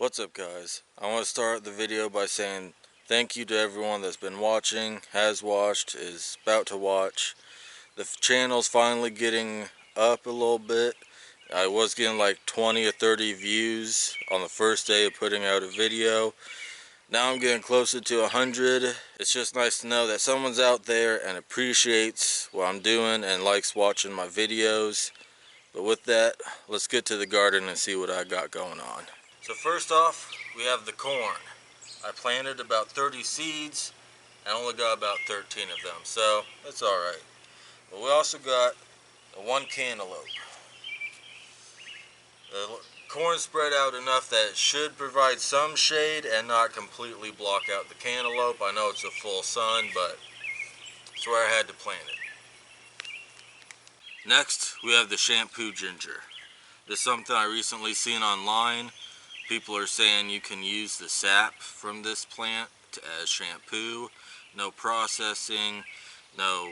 What's up, guys? I want to start the video by saying thank you to everyone that's been watching, has watched, is about to watch. The channel's finally getting up a little bit. I was getting like 20 or 30 views on the first day of putting out a video. Now I'm getting closer to 100. It's just nice to know that someone's out there and appreciates what I'm doing and likes watching my videos. But with that, let's get to the garden and see what I got going on. So first off, we have the corn. I planted about 30 seeds and only got about 13 of them, so that's alright. But we also got one cantaloupe. The corn spread out enough that it should provide some shade and not completely block out the cantaloupe. I know it's a full sun, but that's where I had to plant it. Next, we have the shampoo ginger. This is something I recently seen online. People are saying you can use the sap from this plant as shampoo. No processing, no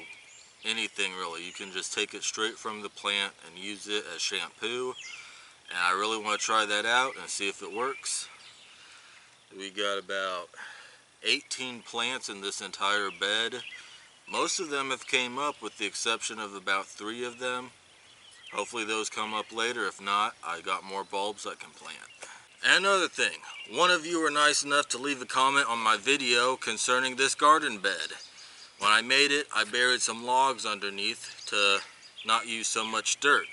anything really. You can just take it straight from the plant and use it as shampoo. And I really want to try that out and see if it works. We got about 18 plants in this entire bed. Most of them have came up with the exception of about 3 of them. Hopefully those come up later. If not, I got more bulbs I can plant. And another thing, one of you were nice enough to leave a comment on my video concerning this garden bed. When I made it, I buried some logs underneath to not use so much dirt.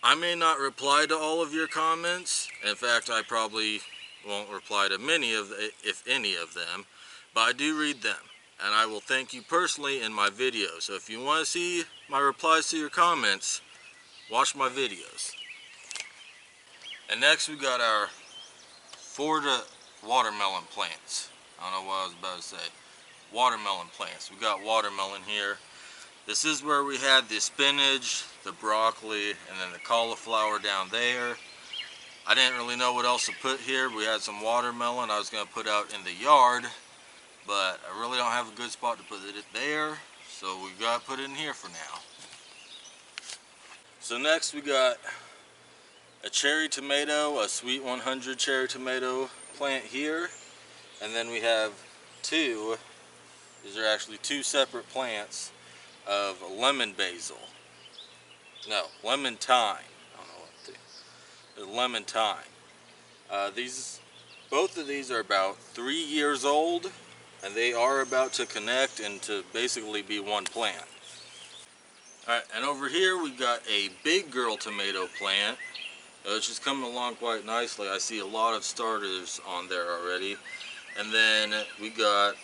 I may not reply to all of your comments. In fact, I probably won't reply to many of the, if any of them, but I do read them. And I will thank you personally in my video. So if you want to see my replies to your comments, watch my videos. And next we got our Florida watermelon plants. I don't know what I was about to say. Watermelon plants. We got watermelon here. This is where we had the spinach, the broccoli, and then the cauliflower down there. I didn't really know what else to put here. We had some watermelon I was going to put out in the yard, but I really don't have a good spot to put it there, so we got to put it in here for now. So next we got a cherry tomato, a Sweet 100 cherry tomato plant here, and then we have these are actually 2 separate plants of lemon basil. No, lemon thyme. I don't know what the lemon thyme. Both of these are about 3 years old, and they are about to connect and to basically be one plant. Alright, and over here we've got a big girl tomato plant. It's just coming along quite nicely. I see a lot of starters on there already. And then we got,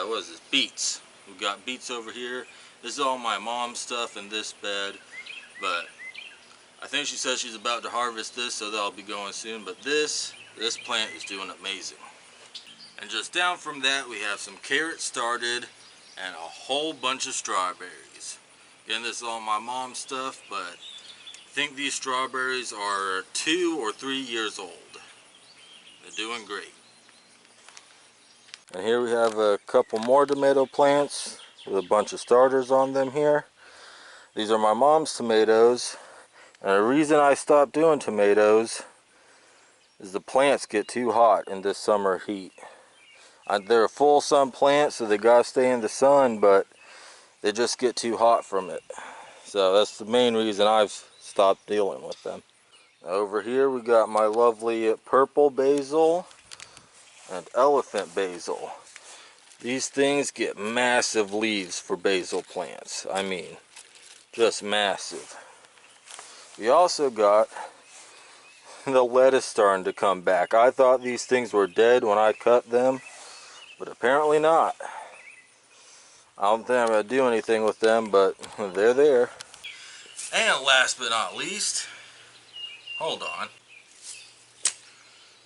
what is this? Beets. We've got beets over here. This is all my mom's stuff in this bed. But I think she says she's about to harvest this, so that'll be going soon. But this plant is doing amazing. And just down from that, we have some carrots started and a whole bunch of strawberries. Again, this is all my mom's stuff, but I think these strawberries are 2 or 3 years old. They're doing great. And here we have a couple more tomato plants with a bunch of starters on them here. These are my mom's tomatoes. And the reason I stopped doing tomatoes is the plants get too hot in this summer heat. They're a full sun plant, so they gotta stay in the sun, but they just get too hot from it. So that's the main reason I've stopped dealing with them. Over here we got my lovely purple basil and elephant basil. These things get massive leaves for basil plants. I mean, just massive. We also got the lettuce starting to come back. I thought these things were dead when I cut them, but apparently not. I don't think I'm going to do anything with them, but they're there. And last but not least, hold on.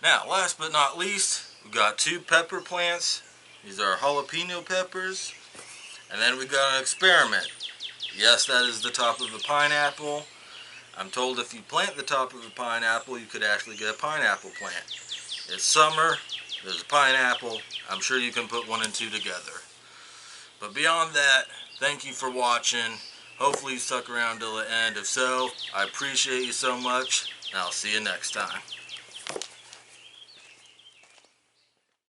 Now, last but not least, we got 2 pepper plants. These are jalapeno peppers. And then we got an experiment. Yes, that is the top of a pineapple. I'm told if you plant the top of a pineapple, you could actually get a pineapple plant. It's summer, there's a pineapple. I'm sure you can put 1 and 2 together. But beyond that, thank you for watching. Hopefully you stuck around till the end. If so, I appreciate you so much, and I'll see you next time.